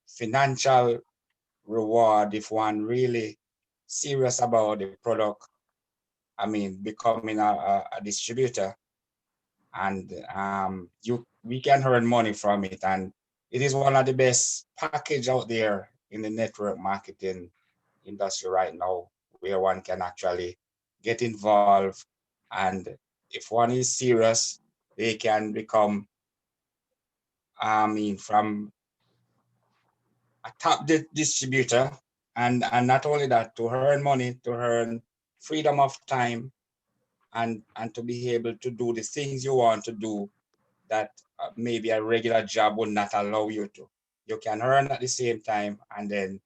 financial reward if one really serious about the product. I mean, becoming a distributor, and we can earn money from it, and it is one of the best package out there in the network marketing industry right now, where one can actually get involved, and if one is serious, they can become, I mean, from a top distributor, and not only that, to earn money, to earn freedom of time, and to be able to do the things you want to do that maybe a regular job would not allow you to. You can earn at the same time, and then,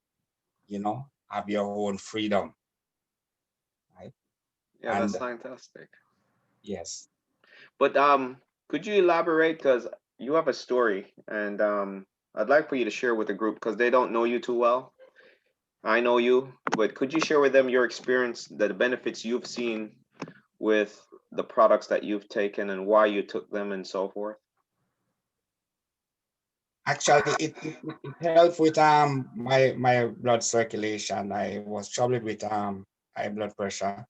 have your own freedom, right? Yeah, that's And fantastic. yes, But could you elaborate? Because you have a story, and I'd like for you to share with the group because they don't know you too well. I know you, but could you share with them your experience, the benefits you've seen with the products that you've taken and why you took them and so forth? actually, it helped with my blood circulation. I was troubled with high blood pressure,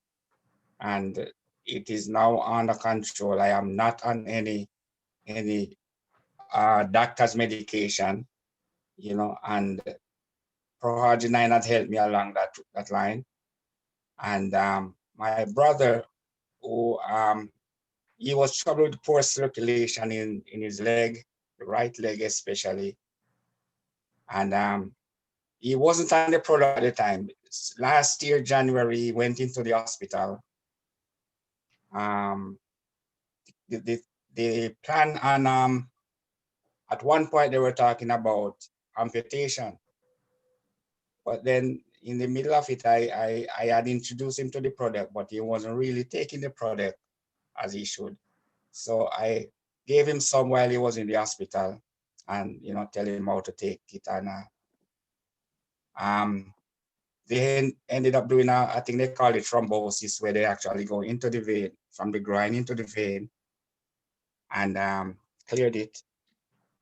and it is now under control. I am not on any doctor's medication, and Proharginine had helped me along that line. And my brother, who he was troubled with poor circulation in his leg, the right leg especially, and he wasn't on the product at the time. Last year, January, he went into the hospital. Um, the plan on at one point they were talking about amputation, but then in the middle of it, I had introduced him to the product, but he wasn't really taking the product as he should. So I gave him some while he was in the hospital, and tell him how to take it. And um, they ended up doing I think they call it thrombosis, where they actually go into the vein, from the groin into the vein, and cleared it.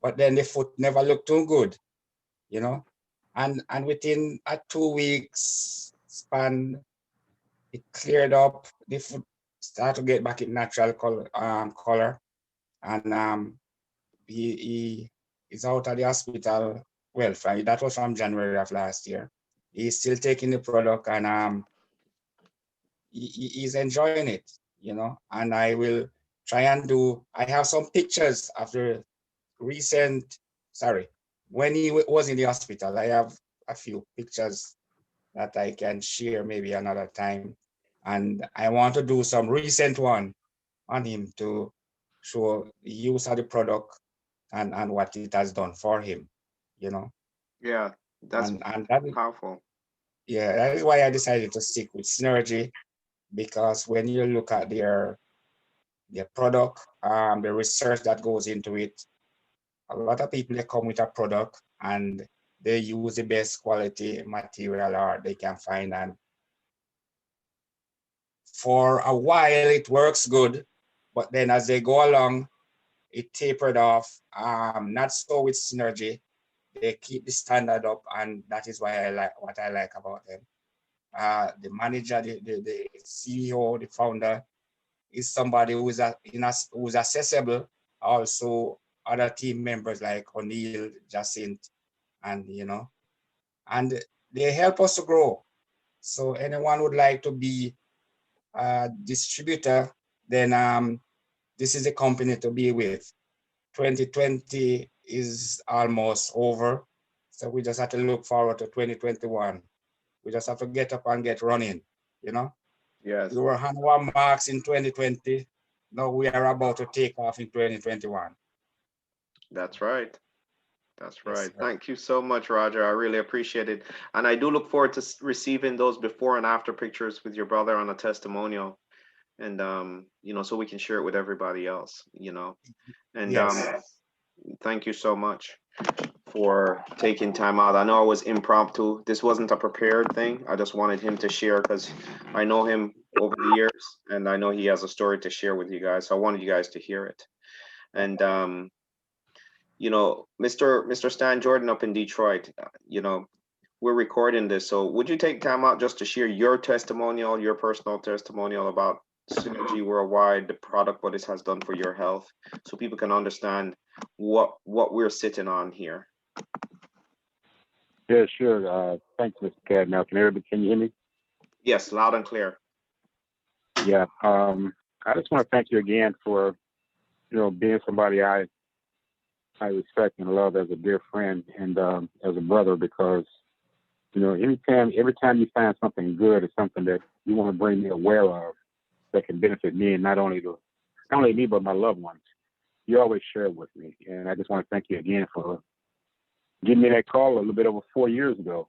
But then the foot never looked too good, you know. And within a 2 weeks span, it cleared up. The foot started to get back its natural color, and he is out of the hospital. Well, that was from January of last year. He's still taking the product, and he's enjoying it, And I will try and do. I have some pictures of the recent. Sorry, when he was in the hospital. I have a few pictures that I can share maybe another time, and I want to do some recent one on him to show the use of the product, and what it has done for him, you know. Yeah, that's And that is, powerful. yeah, that is why I decided to stick with Synergy, because when you look at their product, the research that goes into it, a lot of people, they come with a product and they use the best quality material or they can find, and for a while it works good, but then as they go along, it tapered off. Not so with Synergy. They keep the standard up, and that is why I like about them. The manager, the CEO, the founder is somebody who's accessible. Also, other team members like O'Neill, Jacint, and and they help us to grow. So anyone would like to be a distributor, then this is a company to be with. 2020 is almost over, so we just have to look forward to 2021. We just have to get up and get running, you know. We Yes, were on our marks in 2020. Now we are about to take off in 2021. that's right. That's Yes, right. sir. Thank you so much, Roger. I really appreciate it. And I do look forward to receiving those before and after pictures with your brother on a testimonial. And so we can share it with everybody else. And Yes. thank you so much for taking time out. I know it was impromptu. This wasn't a prepared thing. I just wanted him to share because I know him over the years and I know he has a story to share with you guys. So I wanted you guys to hear it. And you know, Mr. Stan Jordan up in Detroit, you know, we're recording this. So would you take time out just to share your testimonial, your personal testimonial about Synergy Worldwide, the product, what it has done for your health, so people can understand what we're sitting on here? Yeah, sure. Thanks, Mr. Cadnell. Can you hear me? Yes, loud and clear. Yeah. I just want to thank you again for, being somebody I respect and love as a dear friend and as a brother, because, every time you find something good or something that you want to bring me aware of that can benefit me and not only me but my loved ones, you always share it with me. And I just want to thank you again for giving me that call a little bit over 4 years ago,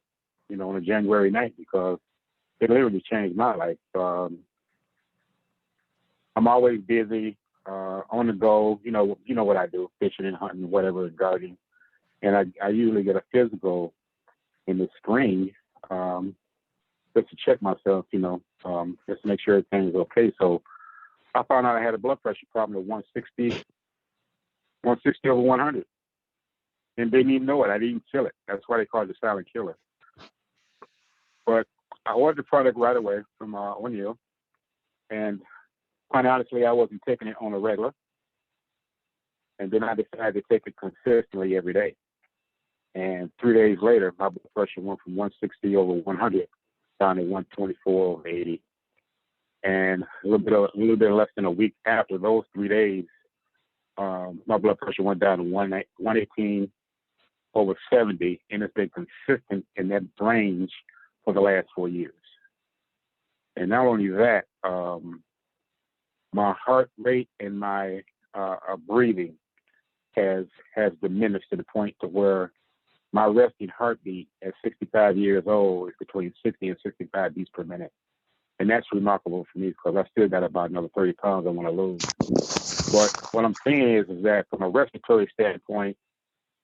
on a January night, because it literally changed my life. I'm always busy, on the go. You know what I do: fishing and hunting, whatever, gardening. And I usually get a physical in the spring, just to check myself, just to make sure everything is okay. So I found out I had a blood pressure problem of 160 over 100, and didn't even know it. I didn't even feel it. That's why they call it the silent killer. But I ordered the product right away from O'Neill, and quite honestly, I wasn't taking it on a regular. And then I decided to take it consistently every day. And 3 days later, my blood pressure went from 160 over 100 down to 124 over 80. And a little bit less than a week after those 3 days, my blood pressure went down to 118 over 70, and it's been consistent in that range for the last 4 years. And not only that, my heart rate and my breathing has diminished to the point to where my resting heartbeat at 65 years old is between 60 and 65 beats per minute. And that's remarkable for me, because I still got about another 30 pounds I want to lose. But what I'm saying is that from a respiratory standpoint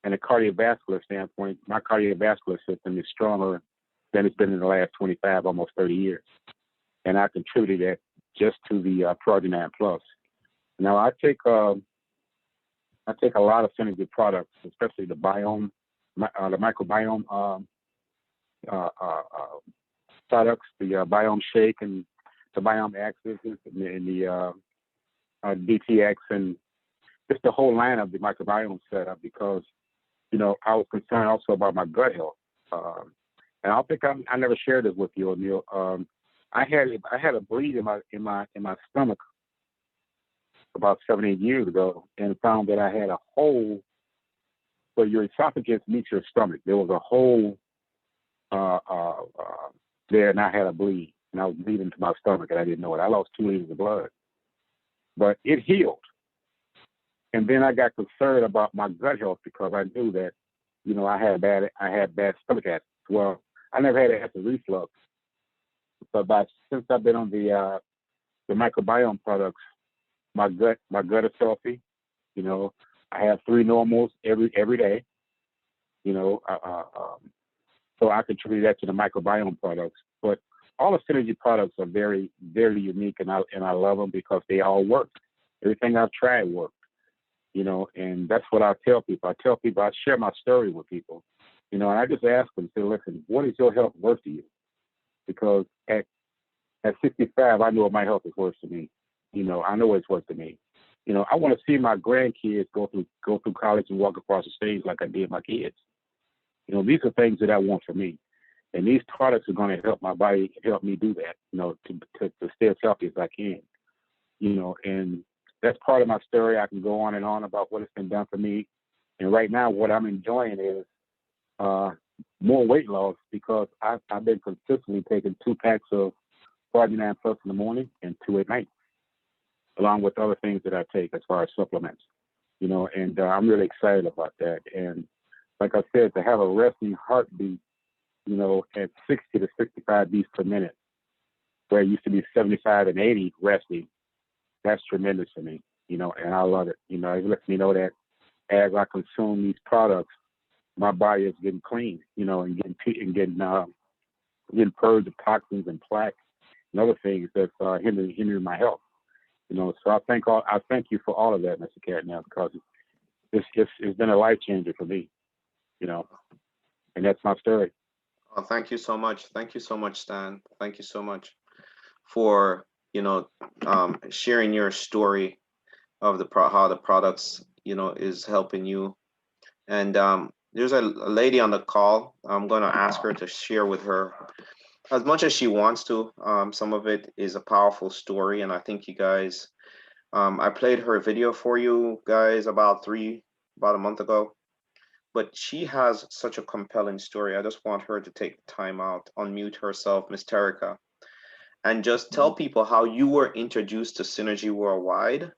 and a cardiovascular standpoint, my cardiovascular system is stronger than it's been in the last 25, almost 30 years. And I contributed that just to the Prognan Plus. Now I take a lot of Synergy products, especially the biome, the microbiome products, the biome shake and the biome axis and the DTX, and just the whole line of the microbiome setup, because I was concerned also about my gut health. And I think I never shared this with you, O'Neill. I had a bleed in my stomach about 7-8 years ago, and found that I had a hole where your esophagus meets your stomach. There was a hole there, and I had a bleed, and I was bleeding to my stomach, and I didn't know it. I lost 2 liters of blood, but it healed. And then I got concerned about my gut health, because I knew that, I had bad stomach acid. Well, I never had acid reflux, but since I've been on the microbiome products, my gut is healthy. I have 3 normals every day. So I contribute that to the microbiome products. But all the Synergy products are very, very unique, and I love them because they all work. Everything I've tried worked. And that's what I tell people. I share my story with people. And I just ask them, say, listen, what is your health worth to you? Because at 65, I know my health is worth to me. I know it's worth to me. I want to see my grandkids go through college and walk across the stage like I did my kids. These are things that I want for me. And these products are going to help my body, help me do that, to stay as healthy as I can. And that's part of my story. I can go on and on about what it's been done for me. And right now, what I'm enjoying is more weight loss, because I've been consistently taking 2 packs of Prognan Plus in the morning and 2 at night, along with other things that I take as far as supplements, and I'm really excited about that. And like I said, to have a resting heartbeat, at 60 to 65 beats per minute, where it used to be 75 and 80 resting, that's tremendous for me, and I love it. It lets me know that as I consume these products, my body is getting clean, and getting purged of toxins and plaque and other things that's hindering my health. So I thank you for all of that, Mr. Cadnell, because it's been a life changer for me, you know, and that's my story. Oh, thank you so much. Thank you so much, Stan. Thank you so much for, sharing your story of how the products, is helping you. And there's a lady on the call. I'm going to ask her to share with her as much as she wants to. Some of it is a powerful story, and I think you guys, I played her video for you guys about a month ago, but she has such a compelling story. I just want her to take the time out, unmute herself, Miss Terica, and just tell people how you were introduced to Synergy Worldwide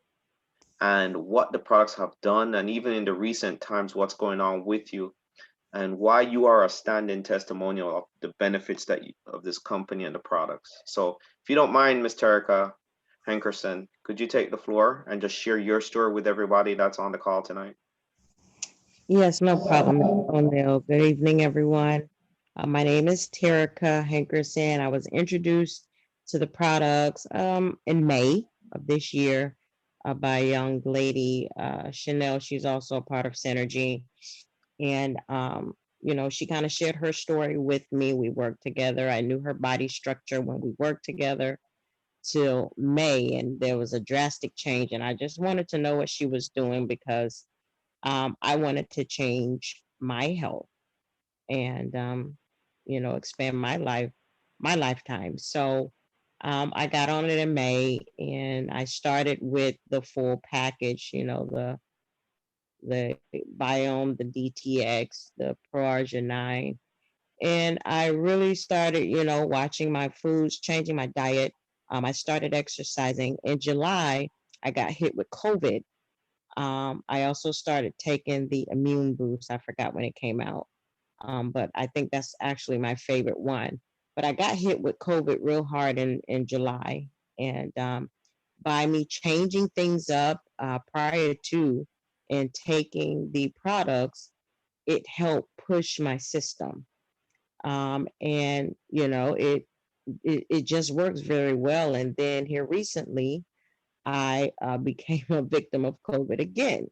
and what the products have done, and even in the recent times, what's going on with you, and why you are a standing testimonial of the benefits of this company and the products. So if you don't mind, Ms. Terica Hankerson, could you take the floor and just share your story with everybody that's on the call tonight? Yes, no problem, Mr. O'Neill. Good evening, everyone. My name is Terica Hankerson. I was introduced to the products in May of this year by a young lady, Chanel. She's also a part of Synergy. And, she kind of shared her story with me. We worked together. I knew her body structure when we worked together till May, and there was a drastic change. And I just wanted to know what she was doing because I wanted to change my health and, expand my lifetime. So I got on it in May and I started with the full package, the Biome, the DTX, the Pro-Arginine. And I really started, watching my foods, changing my diet. I started exercising. In July, I got hit with COVID. I also started taking the immune boost. I forgot when it came out, but I think that's actually my favorite one. But I got hit with COVID real hard in July, and by me changing things up prior to and taking the products, it helped push my system, and it just works very well. And then here recently, I became a victim of COVID again.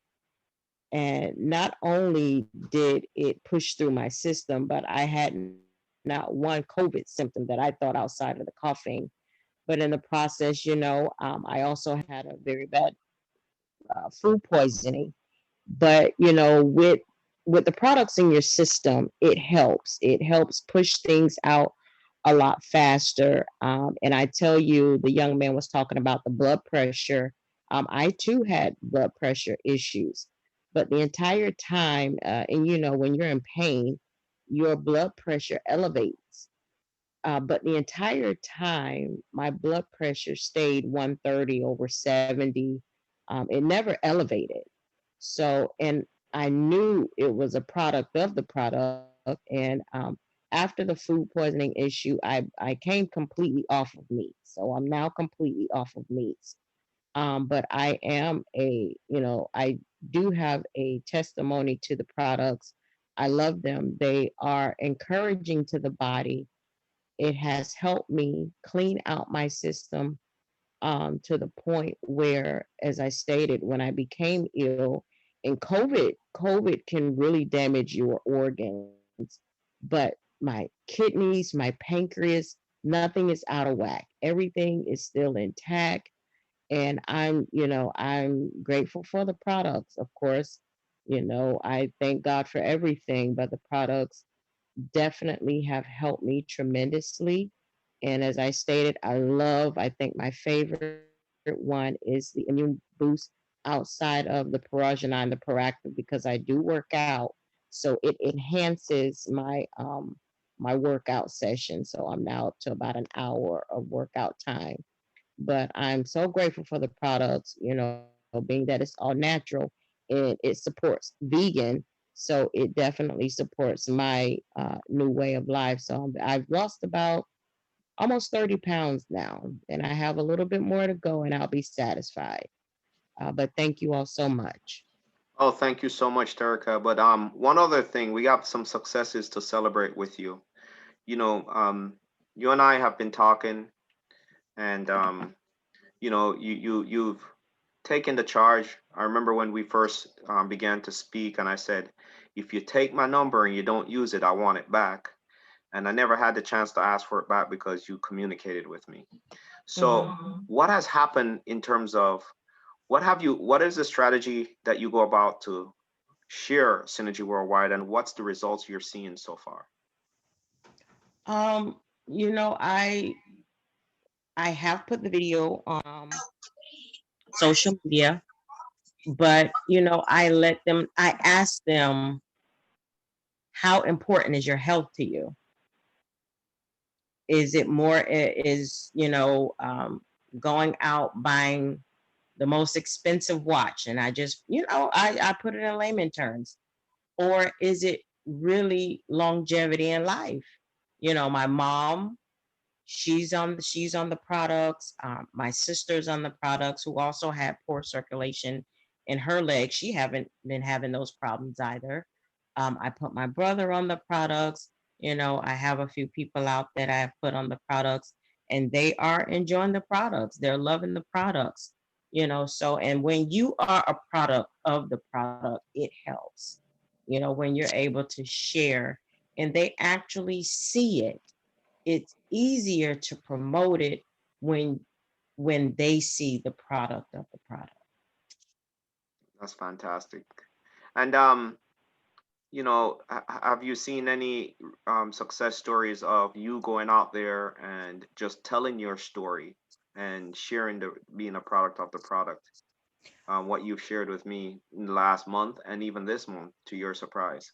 And not only did it push through my system, but I had not one COVID symptom that I thought outside of the coughing. But in the process, I also had a very bad food poisoning. But with the products in your system, it helps. It helps push things out a lot faster. And I tell you, the young man was talking about the blood pressure. I too had blood pressure issues, but the entire time, and when you're in pain, your blood pressure elevates. But the entire time, my blood pressure stayed 130 over 70. It never elevated. So, and I knew it was a product of the product. And after the food poisoning issue, I came completely off of meat. So I'm now completely off of meats. But I do have a testimony to the products. I love them. They are encouraging to the body. It has helped me clean out my system to the point where, as I stated, when I became ill, and COVID can really damage your organs, but my kidneys, my pancreas, nothing is out of whack. Everything is still intact. And I'm grateful for the products, of course. I thank God for everything, but the products definitely have helped me tremendously. And as I stated, I think my favorite one is the immune boost outside of the Paragenine, the Proactive, because I do work out. So it enhances my workout session. So I'm now up to about an hour of workout time. But I'm so grateful for the products, being that it's all natural and it supports vegan. So it definitely supports my new way of life. So I've lost about almost 30 pounds now, and I have a little bit more to go, and I'll be satisfied. But thank you all so much. Oh, thank you so much, Terica. But one other thing, we have some successes to celebrate with you. You know, you and I have been talking, and you've taken the charge I remember when we first began to speak, and I said, if you take my number and you don't use it, I want it back. And I never had the chance to ask for it back because you communicated with me. So, what has happened in terms of what is the strategy that you go about to share Synergy Worldwide, and what's the results you're seeing so far? Um, you know, I have put the video on social media, but I ask them, how important is your health to you? Is it more is going out buying the most expensive watch, and I just I put it in layman terms, or is it really longevity in life? My mom, she's on the products. My sister's on the products, who also had poor circulation in her legs. She haven't been having those problems either. I put my brother on the products. I have a few people out that I have put on the products, and they are enjoying the products. They're loving the products. So, and when you are a product of the product, it helps. When you're able to share and they actually see it, it's easier to promote it when they see the product of the product. That's fantastic. And have you seen any success stories of you going out there and just telling your story and sharing the being a product of the product? What you've shared with me in the last month and even this month, to your surprise.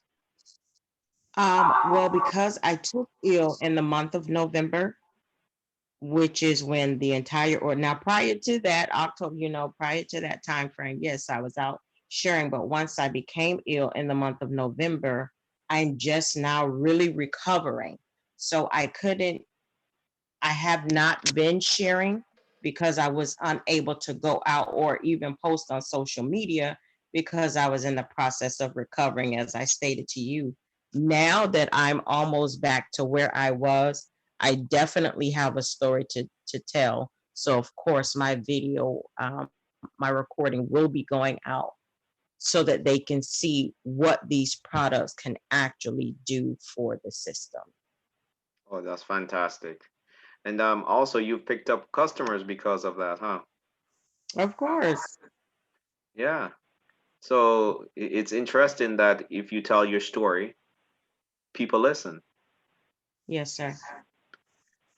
Well, because I took ill in the month of November, which is when the entire, or now prior to that October, prior to that time frame, yes, I was out sharing, but once I became ill in the month of November, I'm just now really recovering. So I have not been sharing because I was unable to go out or even post on social media because I was in the process of recovering, as I stated to you. Now that I'm almost back to where I was, I definitely have a story to tell. So, of course, my video, my recording will be going out so that they can see what these products can actually do for the system. Oh, that's fantastic. And also you've picked up customers because of that, huh? Of course. Yeah. So it's interesting that if you tell your story, people listen. Yes, sir.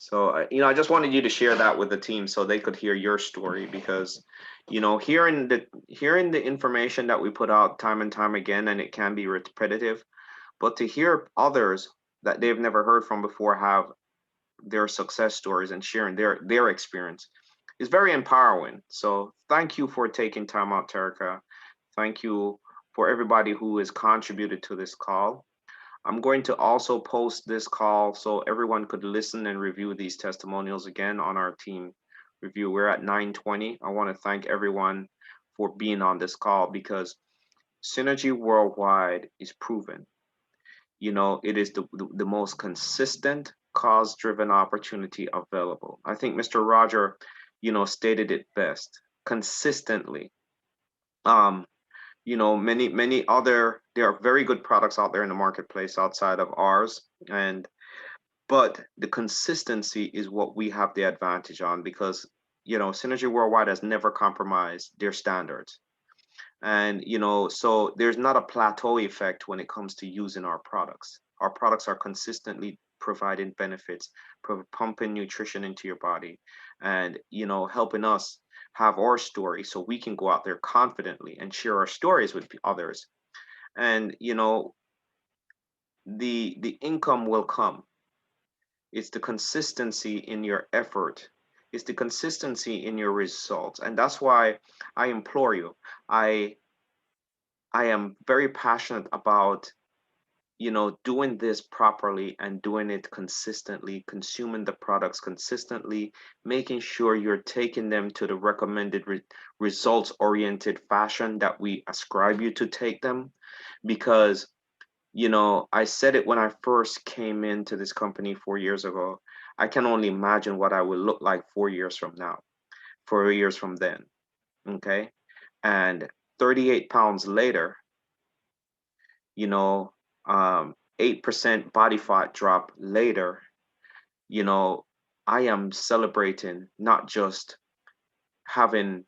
So, I just wanted you to share that with the team so they could hear your story because, hearing the information that we put out time and time again, and it can be repetitive, but to hear others that they've never heard from before have their success stories and sharing their experience is very empowering. So, thank you for taking time out, Terica. Thank you for everybody who has contributed to this call. I'm going to also post this call so everyone could listen and review these testimonials again on our team review. We're at 9:20. I want to thank everyone for being on this call because Synergy Worldwide is proven. It is the most consistent cause driven opportunity available. I think Mr. Roger, stated it best consistently. Um, many other there are very good products out there in the marketplace outside of ours, but the consistency is what we have the advantage on because Synergy Worldwide has never compromised their standards. And so there's not a plateau effect when it comes to using our products. Our products are consistently providing benefits, pumping nutrition into your body, and helping us have our story so we can go out there confidently and share our stories with others. And the income will come. It's the consistency in your effort. It's the consistency in your results. And that's why I implore you. I am very passionate about doing this properly and doing it consistently, consuming the products consistently, making sure you're taking them to the recommended results oriented fashion that we ascribe you to take them. Because I said it when I first came into this company 4 years ago. I can only imagine what I will look like 4 years from now, 4 years from then. Okay. And 38 pounds later, 8% body fat drop later, I am celebrating not just having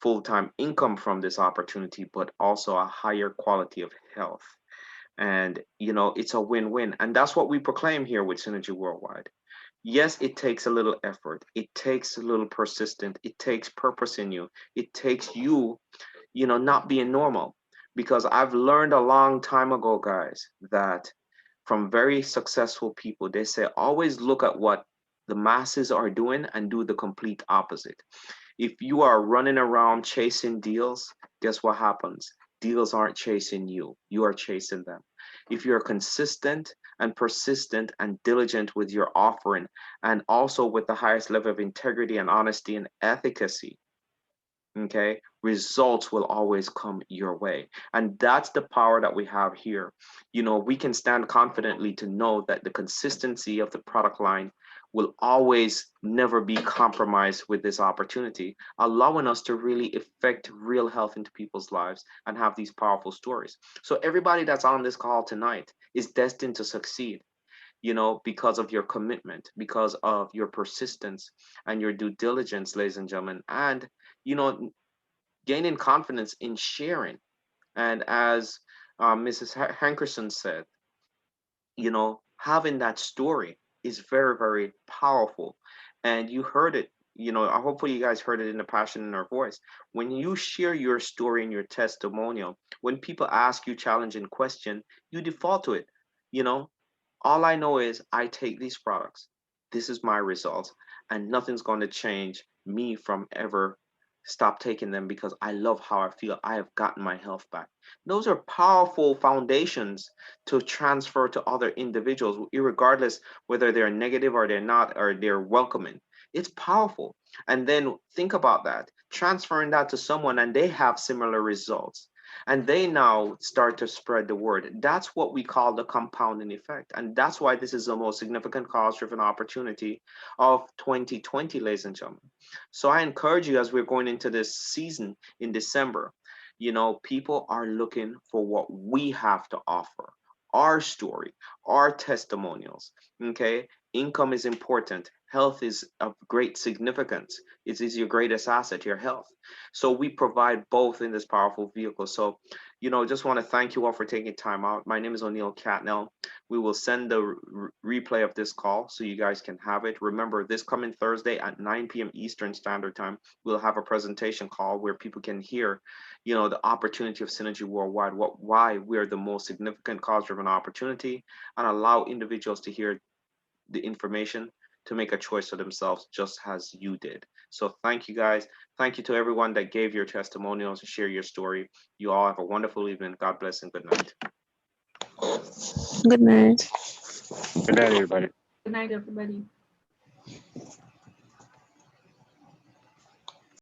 full-time income from this opportunity, but also a higher quality of health. And, it's a win-win. And that's what we proclaim here with Synergy Worldwide. Yes, it takes a little effort. It takes a little persistent. It takes purpose in you. It takes you, not being normal. Because I've learned a long time ago, guys, that from very successful people, they say always look at what the masses are doing and do the complete opposite. If you are running around chasing deals, guess what happens? Deals aren't chasing you, you are chasing them. If you're consistent and persistent and diligent with your offering, and also with the highest level of integrity and honesty and efficacy, okay, results will always come your way. And that's the power that we have here. We can stand confidently to know that the consistency of the product line will always never be compromised with this opportunity, allowing us to really affect real health into people's lives and have these powerful stories. So everybody that's on this call tonight is destined to succeed, because of your commitment, because of your persistence and your due diligence, ladies and gentlemen, and, gaining confidence in sharing. And as Mrs. Hankerson said, having that story is very, very powerful. And you heard it, hopefully you guys heard it in the passion in our voice. When you share your story and your testimonial, when people ask you challenging question, you default to it. All I know is I take these products. This is my results, and nothing's going to change me from ever stop taking them, because I love how I feel. I have gotten my health back. Those are powerful foundations to transfer to other individuals, regardless whether they're negative or they're not, or they're welcoming. It's powerful. And then think about that, transferring that to someone and they have similar results, and they now start to spread the word. That's what we call the compounding effect. And that's why this is the most significant cause-driven opportunity of 2020, ladies and gentlemen. So I encourage you, as we're going into this season in December, people are looking for what we have to offer, our story, our testimonials, okay? Income is important. Health is of great significance. It is your greatest asset, your health. So we provide both in this powerful vehicle. So, just want to thank you all for taking time out. My name is O'Neill Catnell. We will send the replay of this call so you guys can have it. Remember, this coming Thursday at 9 p.m. Eastern Standard Time, we'll have a presentation call where people can hear, the opportunity of Synergy Worldwide, why we are the most significant cause-driven opportunity, and allow individuals to hear the information to make a choice for themselves, just as you did. So thank you, guys. Thank you to everyone that gave your testimonials and share your story. You all have a wonderful evening. God bless and good night. Good night. Good night, everybody. Good night, everybody.